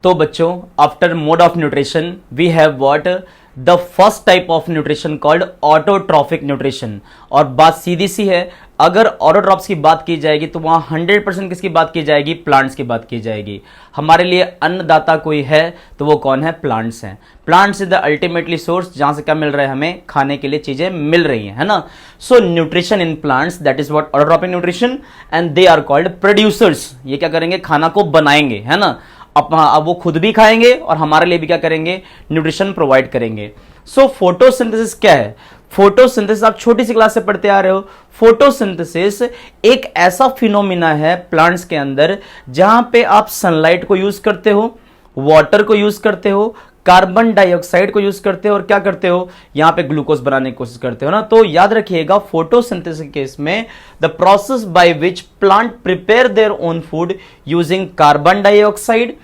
तो बच्चों, after mode of nutrition we have what the first type of nutrition called autotrophic nutrition. और बात सीधी सी है, अगर ऑटोट्रॉफ्स की बात की जाएगी तो वहां 100% किसकी बात की जाएगी? प्लांट्स की बात की जाएगी। हमारे लिए अन्नदाता कोई है तो वो कौन है? प्लांट्स हैं। Plants is the ultimately source, जहां से क्या मिल रहा है? हमें खाने के लिए चीजें मिल रही हैं, है ना। So nutrition in plants, that is what autotrophic nutrition, and they are called producers. ये क्या करेंगे? खाना को बनाएंगे, है ना। अब वो खुद भी खाएंगे और हमारे लिए भी क्या करेंगे? न्यूट्रिशन प्रोवाइड करेंगे। सो फोटोसिंथेसिस क्या है? फोटोसिंथेसिस आप छोटी सी क्लास से पढ़ते आ रहे हो। फोटोसिंथेसिस एक ऐसा फिनोमिना है प्लांट्स के अंदर जहां पे आप सनलाइट को यूज करते हो, वाटर को यूज करते हो, कार्बन डाइऑक्साइड को यूज करते हो और क्या करते हो? यहां पे ग्लूकोज बनाने की कोशिश करते हो ना। तो याद रखिएगा, फोटोसिंथेसिस केस में the process by which plant prepare their own food using carbon dioxide,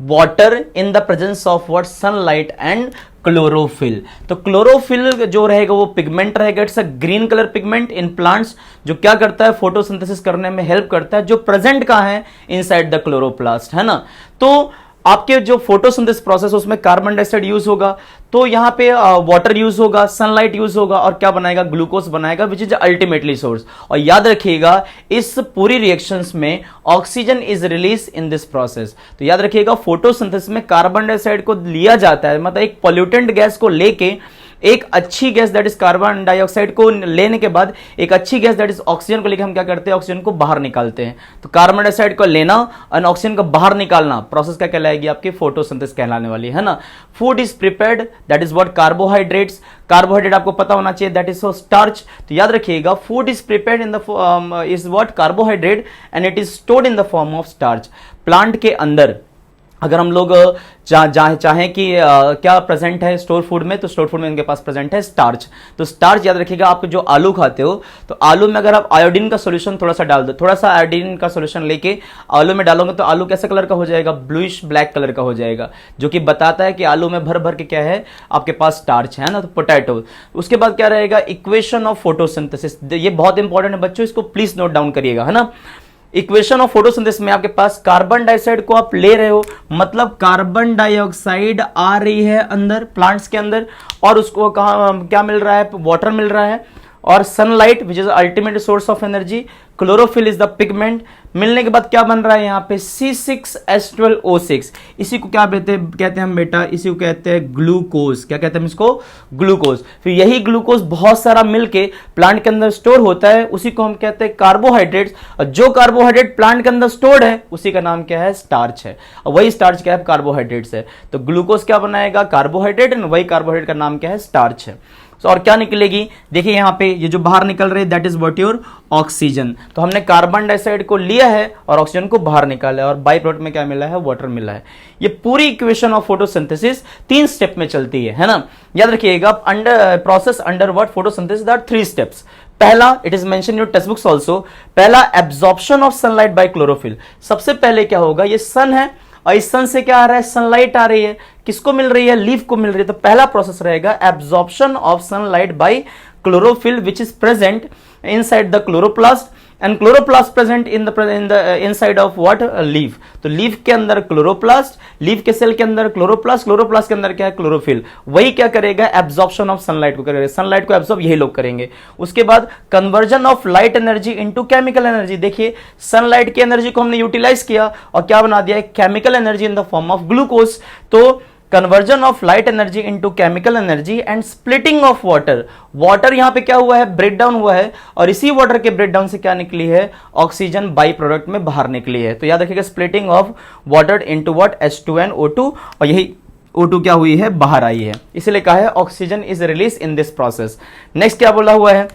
water in the presence of what? Sunlight and chlorophyll. तो क्लोरोफिल जो रहेगा वो पिगमेंट रहेगा, it's a green colour pigment in plants, जो क्या करता है? फोटोसिंथेसिस करने में हेल्प करता है, जो प्रेजेंट कहां है? इनसाइड द क्लोरोप्लास्ट, है ना। तो आपके जो फोटोसिंथेसिस प्रोसेस उसमें कार्बन डाइऑक्साइड यूज होगा, तो यहां पे वाटर यूज होगा, सनलाइट यूज होगा और क्या बनाएगा? ग्लूकोज बनाएगा, विच इज अल्टीमेटली सोर्स। और याद रखिएगा, इस पूरी रिएक्शंस में oxygen is release in this process. तो याद रखिएगा, फोटोसिंथेसिस में कार्बन डाइऑक्साइड को लिया जाता है, मतलब एक पॉल्यूटेंट गैस को लेके एक अच्छी gas that is carbon dioxide को लेने के बाद एक अच्छी गैस दैट इज ऑक्सीजन को लेकर हम क्या करते हैं? ऑक्सीजन को बाहर निकालते हैं। तो कार्बन डाइऑक्साइड को लेना और ऑक्सीजन को बाहर निकालना, प्रोसेस क्या कहलाएगी? आपकी फोटोसिंथेसिस कहलाने वाली है ना। Food is prepared, that is what? Carbohydrates. Carbohydrate आपको पता होना चाहिए, दैट इज स्टार्च। तो याद रखिएगा, food is prepared in the is what? Carbohydrate and it is stored in the form of starch. Plant के अंदर अगर हम लोग चाहें कि क्या प्रेजेंट है स्टोर फूड में, तो स्टोर फूड में उनके पास प्रेजेंट है स्टार्च। तो स्टार्च याद रखिएगा, आप जो आलू खाते हो तो आलू में अगर आप आयोडीन का सॉल्यूशन थोड़ा सा डाल दो, थोड़ा सा आयोडीन का सॉल्यूशन लेके आलू में डालोगे तो आलू कैसे कलर का हो जाएगा? ब्लूइश ब्लैक कलर का हो जाएगा, जो कि बताता है कि आलू में भर भर के क्या है? आपके पास स्टार्च है ना। तो पोटैटो। उसके बाद क्या रहेगा? Equation of photosynthesis. ये बहुत इंपॉर्टेंट है बच्चों, इसको प्लीज नोट डाउन करिएगा, है ना। इक्वेशन ऑफ फोटोसिंथेसिस में आपके पास कार्बन डाइऑक्साइड को आप ले रहे हो, मतलब कार्बन डाइऑक्साइड आ रही है अंदर प्लांट्स के अंदर, और उसको कहा क्या मिल रहा है? वाटर मिल रहा है, और sunlight which is ultimate source of energy, chlorophyll is the pigment. मिलने के बाद क्या बन रहा है यहाँ पे? C6H12O6। इसी को क्या कहते हैं हम बेटा? इसी को कहते हैं ग्लूकोज। क्या कहते हैं हम इसको? ग्लूकोज। फिर यही ग्लूकोज बहुत सारा मिलके प्लांट के अंदर स्टोर होता है, उसी को हम कहते हैं कार्बोहाइड्रेट्स। और जो कार्बोहाइड्रेट प्लांट के अंदर स्टोर्ड है उसी का नाम क्या है? स्टार्च है। और वही स्टार्च क्या है? कार्बोहाइड्रेट्स है। तो ग्लूकोज क्या बनाएगा? कार्बोहाइड्रेट, एंड वही कार्बोहाइड्रेट का नाम क्या है? स्टार्च है। और क्या निकलेगी? देखिए यहां पे ये जो बाहर निकल रही है that is what? Your oxygen. तो हमने कार्बन डाइऑक्साइड को लिया है और ऑक्सीजन को बाहर निकाला है, और बाई प्रोडक्ट में क्या मिला है? वाटर मिला है। ये पूरी इक्वेशन ऑफ फोटोसिंथेसिस 3 स्टेप में चलती है ना। याद रखिएगा, under process under what? Photosynthesis, that 3 steps. पहला, it is mention in your text books also, पहला absorption of sunlight by chlorophyll. सबसे पहले क्या होगा? ये सन है और इस सन से क्या आ रहा है? सनलाइट आ रही है। किसको मिल रही है? लीफ को मिल रही है। तो पहला प्रोसेस रहेगा absorption of sunlight by chlorophyll which is present inside the chloroplast, and chloroplast present in the inside of what? Leaf. तो लीफ के अंदर क्लोरोप्लास्ट, लीफ के सेल के अंदर क्लोरोप्लास्ट, क्लोरोप्लास्ट के अंदर क्या है? क्लोरोफिल। वही क्या करेगा? एब्जॉर्प्शन ऑफ सनलाइट को करेगा। सनलाइट को एब्जॉर्ब यही लोग करेंगे। उसके बाद conversion of light energy into chemical energy. देखिए, सनलाइट की एनर्जी को हमने यूटिलाइज किया और क्या बना दिया? Chemical energy in the form of glucose. तो conversion of light energy into chemical energy and splitting of water. Water यहां पे क्या हुआ है? ब्रेक डाउन हुआ है, और इसी वाटर के ब्रेक डाउन से क्या निकली है? ऑक्सीजन बाई प्रोडक्ट में बाहर निकली है। तो याद रखिएगा, splitting of water into what? H2 and O2, और यही O2 क्या हुई है? बाहर आई है। इसलिए कहा है oxygen is release in this process. Next क्या बोला हुआ है?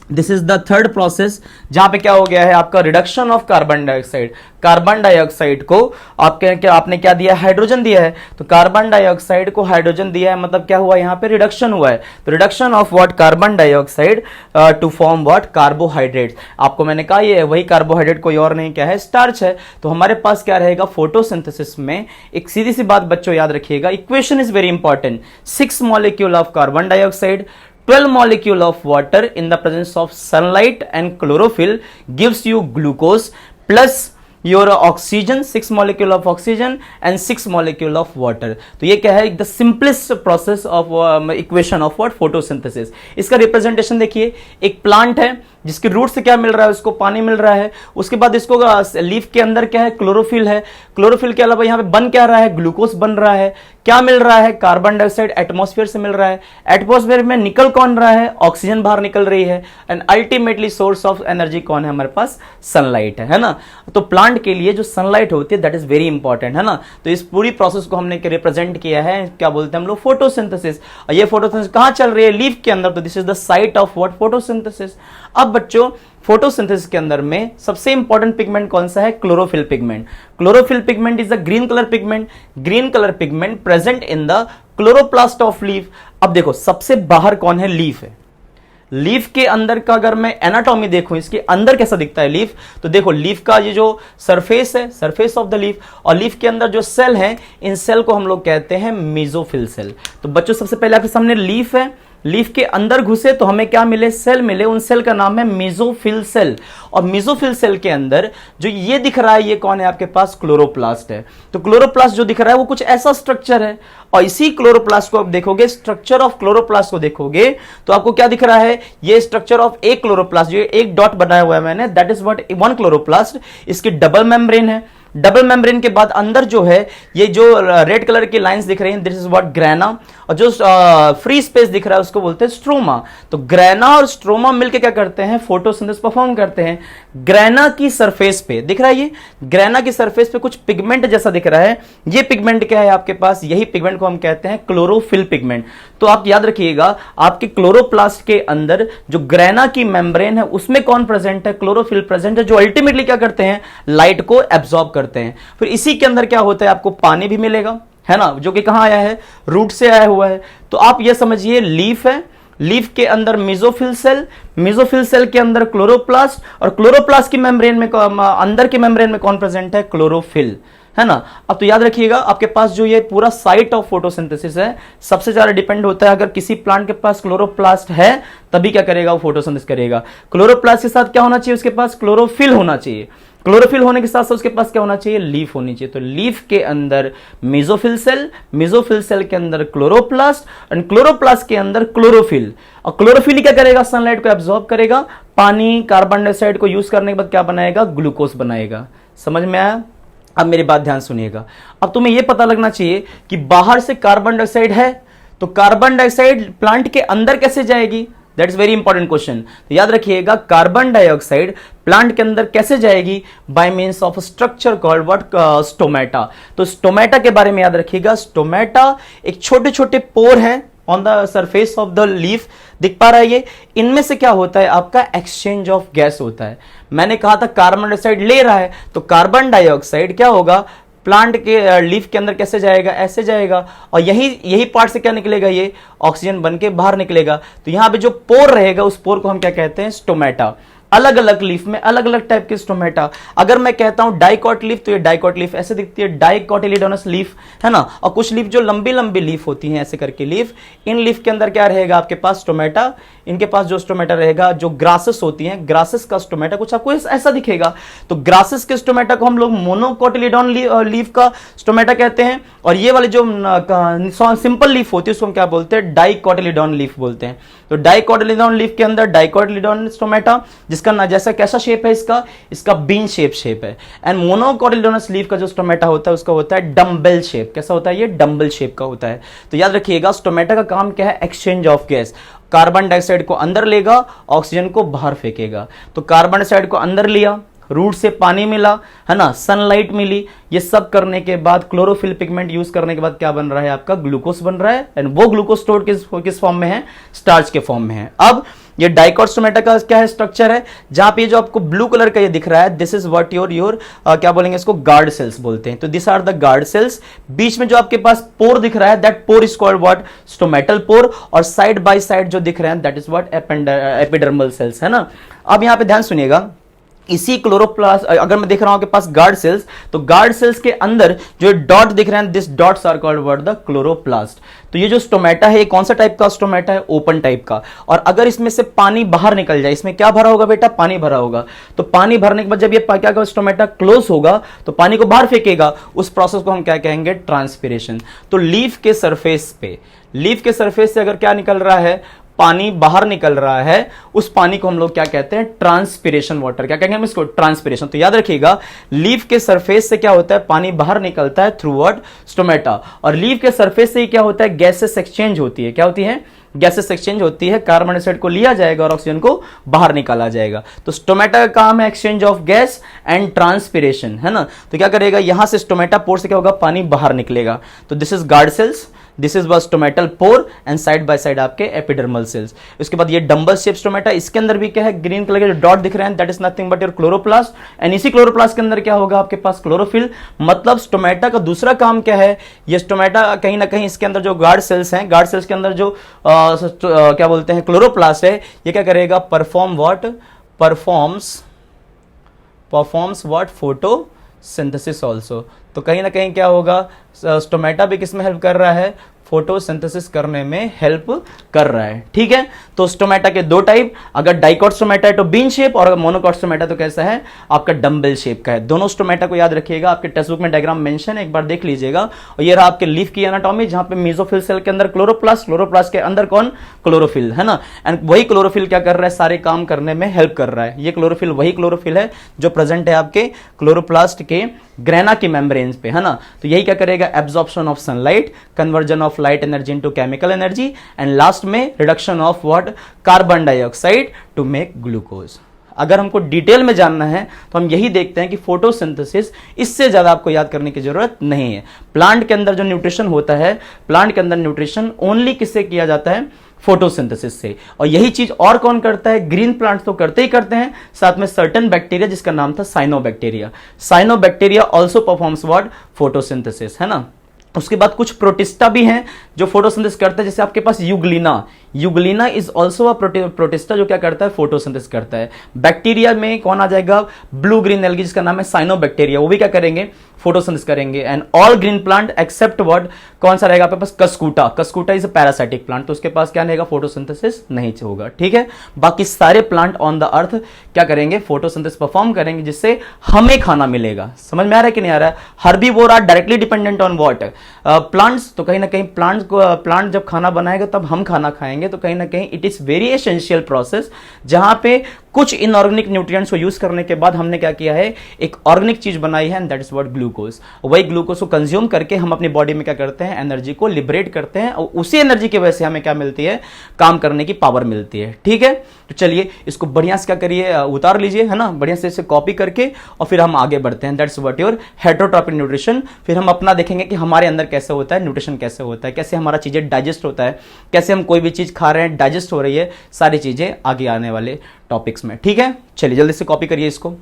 This is the third process, जहां पे क्या हो गया है? आपका reduction of carbon dioxide. Carbon dioxide को आपने क्या दिया? हाइड्रोजन दिया है। तो कार्बन डाइऑक्साइड को हाइड्रोजन दिया है, मतलब क्या हुआ? यहाँ पे रिडक्शन हुआ है। तो reduction of what? Carbon dioxide to form what? Carbohydrate. आपको मैंने कहा ये वही कार्बोहाइड्रेट कोई और नहीं क्या है? स्टार्च है। तो हमारे पास क्या रहेगा? फोटोसिंथेसिस में एक सीधी सी बात बच्चों याद रखिएगा, equation is very important. 6 molecule of carbon dioxide, 12 molecule of water in the presence of sunlight and chlorophyll gives you glucose, plus your oxygen, 6 molecule of oxygen and 6 molecule of water. तो ये क्या है, the simplest process of equation of what, photosynthesis. इसका representation देखिए, एक plant है जिसके root से क्या मिल रहा है, उसको पानी मिल रहा है, उसके बाद इसको लीफ के अंदर क्या है, क्लोरोफिल है, क्लोरोफिल के अलावा यहाँ पे बन क्या रहा है, ग्लूकोज बन रहा है, क्या मिल रहा है, कार्बन डाइऑक्साइड एटमॉस्फेयर से मिल रहा है, एटमॉस्फेयर में निकल कौन रहा है, ऑक्सीजन बाहर निकल रही है, and ultimately source of energy कौन है हमारे पास, सनलाइट है ना। तो प्लांट के लिए जो सनलाइट होती है दैट इज वेरी इंपॉर्टेंट, है ना। तो इस पूरी प्रोसेस को हमने रिप्रेजेंट किया है, क्या बोलते हैं हम लोग, फोटोसिंथेसिस। और ये फोटोसिंथेसिस कहां चल रही है, लीफ के अंदर, तो this is the site of what, photosynthesis. अब बच्चों फोटोसिंथेसिस के अंदर में सबसे इंपॉर्टेंट पिगमेंट कौन सा है, chlorophyll pigment. Chlorophyll pigment is a green colour pigment, green colour pigment present in the chloroplast of leaf. अब देखो सबसे बाहर कौन है, लीफ है। लीफ के अंदर का अगर मैं एनाटॉमी देखूं, इसके अंदर कैसा दिखता है लीफ, तो देखो लीफ का ये जो सरफेस है, सरफेस ऑफ द लीफ, और लीफ के अंदर जो सेल है, इन सेल को हम लोग कहते हैं मेसोफिल सेल। तो बच्चों सबसे पहले आपके सामने लीफ है, लीफ के अंदर घुसे तो हमें क्या मिले, सेल मिले, उन सेल का नाम है मेसोफिल सेल। और मेसोफिल सेल के अंदर जो ये दिख रहा है, ये कौन है आपके पास, क्लोरोप्लास्ट है। तो क्लोरोप्लास्ट जो दिख रहा है वो कुछ ऐसा स्ट्रक्चर है, और इसी क्लोरोप्लास्ट को आप देखोगे, स्ट्रक्चर ऑफ क्लोरोप्लास्ट को देखोगे तो आपको क्या दिख रहा है, ये स्ट्रक्चर ऑफ एक क्लोरोप्लास्ट, जो एक डॉट बनाया हुआ है मैंने, that is what, one chloroplast. इसकी डबल मेम्ब्रेन है, डबल मेम्ब्रेन के बाद अंदर जो है, ये जो रेड कलर की लाइंस दिख रही हैं, दिस इज व्हाट, ग्रेना। और जो फ्री स्पेस दिख रहा है उसको बोलते हैं स्ट्रोमा। तो ग्रेना और स्ट्रोमा मिलकर क्या करते हैं, फोटोसिंथेसिस परफॉर्म करते हैं। ग्रेना की सरफेस पे दिख रहा है, ये ग्रेना की सरफेस पे कुछ पिगमेंट जैसा दिख रहा है, ये पिगमेंट क्या है आपके पास, यही पिगमेंट को हम कहते हैं क्लोरोफिल पिगमेंट। तो आप याद रखिएगा, आपके क्लोरोप्लास्ट के अंदर जो ग्रेना की मेम्ब्रेन है उसमें कौन प्रेजेंट है, क्लोरोफिल प्रेजेंट है, जो अल्टीमेटली क्या करते हैं, लाइट को एब्सॉर्ब करते हैं। फिर इसी के अंदर क्या होता है, आपको पानी भी मिलेगा, है ना, जो कि कहां आया है, रूट से आया हुआ है। तो आप ये समझिए, लीफ है, लीफ के अंदर मेसोफिल सेल, मेसोफिल सेल के अंदर क्लोरोप्लास्ट, और क्लोरोप्लास्ट की मेम्ब्रेन में, अंदर की मेम्ब्रेन में कौन प्रेजेंट है, क्लोरोफिल, है ना। अब तो याद रखिएगा, आपके पास जो ये पूरा साइट ऑफ फोटोसिंथेसिस है, सबसे ज्यादा डिपेंड होता है, अगर किसी प्लांट के पास क्लोरोप्लास्ट है तभी क्या करेगा, वो फोटोसिंथेसिस करेगा। क्लोरोप्लास्ट के साथ क्या होना चाहिए, उसके पास क्लोरोफिल होना चाहिए। क्लोरोफिल होने के साथ साथ उसके पास क्या होना चाहिए, लीफ होनी चाहिए। तो लीफ के अंदर मेसोफिल सेल, मेसोफिल सेल के अंदर क्लोरोप्लास्ट, एंड क्लोरोप्लास्ट के अंदर क्लोरोफिल। और क्लोरोफिल क्या करेगा, सनलाइट को एब्सॉर्ब करेगा, पानी, कार्बन डाइऑक्साइड को यूज करने के बाद क्या बनाएगा, ग्लूकोज बनाएगा। समझ में आया। अब मेरी बात ध्यान सुनिएगा, अब तुम्हें यह पता लगना चाहिए कि बाहर से कार्बन डाइऑक्साइड है, तो कार्बन डाइऑक्साइड प्लांट के अंदर कैसे जाएगी, that is very important question. तो याद रखिएगा, कार्बन डाइऑक्साइड प्लांट के अंदर कैसे जाएगी, by means of structure called what, stomata. तो स्टोमेटा के बारे में याद रखिएगा, स्टोमेटा एक छोटे छोटे पोर हैं on the surface of the leaf, दिख पा रहा है ये, इनमें से क्या होता है आपका, एक्सचेंज ऑफ गैस होता है। मैंने कहा था कार्बन डाइऑक्साइड ले रहा है, तो कार्बन डाइऑक्साइड क्या होगा, प्लांट के लीफ के अंदर कैसे जाएगा, ऐसे जाएगा, और यही पार्ट से क्या निकलेगा, ये ऑक्सीजन बन के बाहर निकलेगा। तो यहां पे जो पोर रहेगा, उस पोर को हम क्या कहते हैं, स्टोमेटा। अलग अलग लीफ में अलग अलग टाइप के स्टोमेटा। अगर मैं कहता हूं डाइकॉट लीफ, तो ये डाइकॉट लीफ ऐसे दिखती है, डाइकॉटिलिडोनस लीफ, है ना। और कुछ लीफ जो लंबी लंबी लीफ होती हैं, ऐसे करके लीफ, इन लीफ के अंदर क्या रहेगा आपके पास, स्टोमेटा। इनके पास जो स्टोमेटा रहेगा, जो ग्रासेस होती हैं, ग्रासेस का स्टोमेटा कुछ आपको ऐसा दिखेगा। तो ग्रासेस के स्टोमेटा को हम लोग मोनोकोटिलिडोन लीफ का स्टोमेटा कहते हैं, और ये वाली जो सिंपल लीफ होती है उसको हम क्या बोलते हैं, डाइकॉटिलिडोन लीफ बोलते हैं। तो डाइकॉटिलिडोन लीफ के अंदर डाइकॉटिलिडोन स्टोमेटा, जिसका ना जैसा कैसा शेप है, इसका बीन शेप है। एंड मोनोकोटिलिडोनस लीफ का जो स्टोमेटा होता है उसका होता है डम्बल शेप। कैसा होता है, ये डम्बल शेप का होता है। तो याद रखिएगा, स्टोमेटा का काम क्या है, exchange of gas. Carbon dioxide को अंदर लेगा, ऑक्सीजन को बाहर फेंकेगा। तो कार्बन डाइऑक्साइड को अंदर लिया, रूट से पानी मिला, है ना, सनलाइट मिली, ये सब करने के बाद क्लोरोफिल पिगमेंट यूज करने के बाद क्या बन रहा है आपका, ग्लूकोज बन रहा है। एंड वो ग्लूकोज स्टोर किस फॉर्म में है, स्टार्च के फॉर्म में है। अब ये डाइकॉट स्टोमेटा का क्या है, स्ट्रक्चर है, जहां पे जो आपको ब्लू कलर का ये दिख रहा है, दिस इज व्हाट योर क्या बोलेंगे इसको, गार्ड सेल्स बोलते हैं। तो this are the guard cells. बीच में जो आपके पास पोर दिख रहा है, that pore is called what, stomatal pore. और साइड बाय साइड जो दिख रहे हैं, that is what, epidermal cells, है ना। अब यहां पे ध्यान सुनिएगा, इसी क्लोरोप्लास्ट, अगर मैं देख रहा हूं आपके पास गार्ड सेल्स, तो गार्ड सेल्स के अंदर जो डॉट दिख रहे हैं, this dots are called what, the chloroplast. तो ये जो स्टोमेटा है, ये कौन सा टाइप का स्टोमेटा है? ओपन टाइप का। और अगर इसमें से पानी बाहर निकल जाए, इसमें क्या भरा होगा बेटा? पानी भरा होगा। तो पानी भरने के बाद जब ये क्या होगा, स्टोमेटा क्लोज होगा तो पानी को बाहर फेंकेगा। उस प्रोसेस को हम क्या कहेंगे? ट्रांसपिरेशन। तो लीफ के सरफेस पे, लीफ के सरफेस से अगर क्या निकल रहा है? पानी बाहर निकल रहा है, उस पानी को हम लोग क्या कहते हैं? Transpiration water. क्या कहेंगे हम इसको? ट्रांसपिरेशन। तो याद रखिएगा, लीफ के सरफेस से क्या होता है? पानी बाहर निकलता है थ्रू व्हाट? स्टोमेटा। और लीफ के सरफेस से ही क्या होता है? गैसेस एक्सचेंज होती है। क्या होती है? गैसेस एक्सचेंज होती है। कार्बन डाइऑक्साइड को लिया जाएगा और ऑक्सीजन को बाहर निकाला जाएगा। तो स्टोमेटा का काम है exchange of gas and transpiration, है ना। तो क्या करेगा? यहां से स्टोमेटा पोर से क्या होगा? पानी बाहर निकलेगा। तो this is guard cells, this is stomatal pore and side by side आपके एपिडर्मल सेल्स। उसके बाद ये डंबल शेप स्टोमेटा, इसके अंदर भी क्या है? ग्रीन कलर के जो डॉट दिख रहे हैं, that is nothing but your chloroplast. And इसी क्लोरोप्लास्ट के अंदर क्या होगा आपके पास? क्लोरोफिल। मतलब स्टोमेटा का दूसरा काम क्या है? ये स्टोमेटा कहीं ना कहीं इसके अंदर जो गार्ड सेल्स हैं, गार्ड सेल्स के अंदर जो क्या बोलते हैं? क्लोरोप्लास्ट है, ये क्या करेगा? Perform what? Performs what? Photosynthesis also. तो कहीं ना कहीं क्या होगा? स्टोमेटा भी किसमें हेल्प कर रहा है? फोटोसिंथेसिस करने में हेल्प कर रहा है। ठीक है। तो स्टोमेटा के दो टाइप, अगर डाइकॉट स्टोमेटा है तो बीन शेप, और अगर मोनोकॉट स्टोमेटा तो कैसा है? आपका डंबल शेप का है। दोनों स्टोमेटा को याद रखिएगा, आपके टेक्स्ट बुक में डायग्राम मेंशन है, एक बार देख लीजिएगा। और ये रहा आपके लीफ की एनाटॉमी, जहां पे मेसोफिल सेल के अंदर क्लोरोप्लास्ट, क्लोरोप्लास्ट के अंदर कौन? क्लोरोफिल, है ना। एंड वही क्लोरोफिल क्या कर रहा है? सारे काम करने में हेल्प कर रहा है। ये क्लोरोफिल वही क्लोरोफिल है जो प्रेजेंट है आपके क्लोरोप्लास्ट के ग्रेना की मेम्ब्रेन्स पे, है ना। तो यही क्या करेगा? Absorption of sunlight, conversion of light energy into chemical energy, and last में reduction of what? Carbon dioxide to make glucose. अगर हमको डिटेल में जानना है तो हम यही देखते हैं कि फोटोसिंथेसिस, इससे ज्यादा आपको याद करने की जरूरत नहीं है। प्लांट के अंदर जो न्यूट्रिशन होता है, प्लांट के अंदर न्यूट्रिशन ओनली किससे किया जाता है? फोटोसिंथेसिस से। और यही चीज और कौन करता है? ग्रीन प्लांट्स तो करते ही करते हैं, साथ में सर्टेन बैक्टीरिया जिसका नाम था cyanobacteria. Cyanobacteria also performs what? Photosynthesis, है ना। उसके बाद कुछ प्रोटिस्टा भी हैं जो फोटोसिंथेसिस करते हैं, जैसे आपके पास euglena. Euglena is also a protista जो क्या करता है? फोटोसिंथेसिस करता है। बैक्टीरिया में कौन आ जाएगा? ब्लू ग्रीन एल्गी जिसका नाम है साइनोबैक्टीरिया, वो भी क्या करेंगे? फोटोसिंथेसिस करेंगे। And all green plant except what? कौन सा रहेगा आपके पास? Cuscuta. Cuscuta is a parasitic plant, तो उसके पास क्या रहेगा? फोटोसिंथेसिस नहीं होगा। ठीक है। बाकी सारे प्लांट ऑन द अर्थ क्या करेंगे? फोटोसिंथेसिस परफॉर्म करेंगे, जिससे हमें खाना मिलेगा। समझ में आ रहा है कि नहीं आ रहा है? Herbivore are directly dependent on what? Plants. तो कहीं ना कहीं प्लांट जब खाना बनाएगा तब हम खाना खाएंगे। तो कहीं ना कहीं it is very essential process, जहां पे कुछ इनऑर्गेनिक न्यूट्रिएंट्स को यूज करने के बाद हमने क्या किया है? एक ऑर्गेनिक चीज बनाई है, and that is what? Glucose. वही ग्लूकोज को कंज्यूम करके हम अपनी बॉडी में क्या करते हैं? एनर्जी को लिबरेट करते हैं, और उसी एनर्जी की वजह से हमें क्या मिलती है? काम करने की पावर मिलती है। ठीक है। तो चलिए इसको बढ़िया से क्या करिए? उतार लीजिए, है ना, बढ़िया से इसे कॉपी करके, और फिर हम आगे बढ़ते हैं। That's what your heterotrophic nutrition. फिर हम अपना देखेंगे कि हमारे अंदर कैसे होता है न्यूट्रिशन, कैसे होता है, कैसे हमारा चीजें डाइजेस्ट होता है, कैसे हम कोई भी चीज खा रहे हैं डाइजेस्ट हो रही है, सारी चीजें आगे आने वाले टॉपिक्स में। ठीक है। चलिए जल्दी से कॉपी करिए इसको।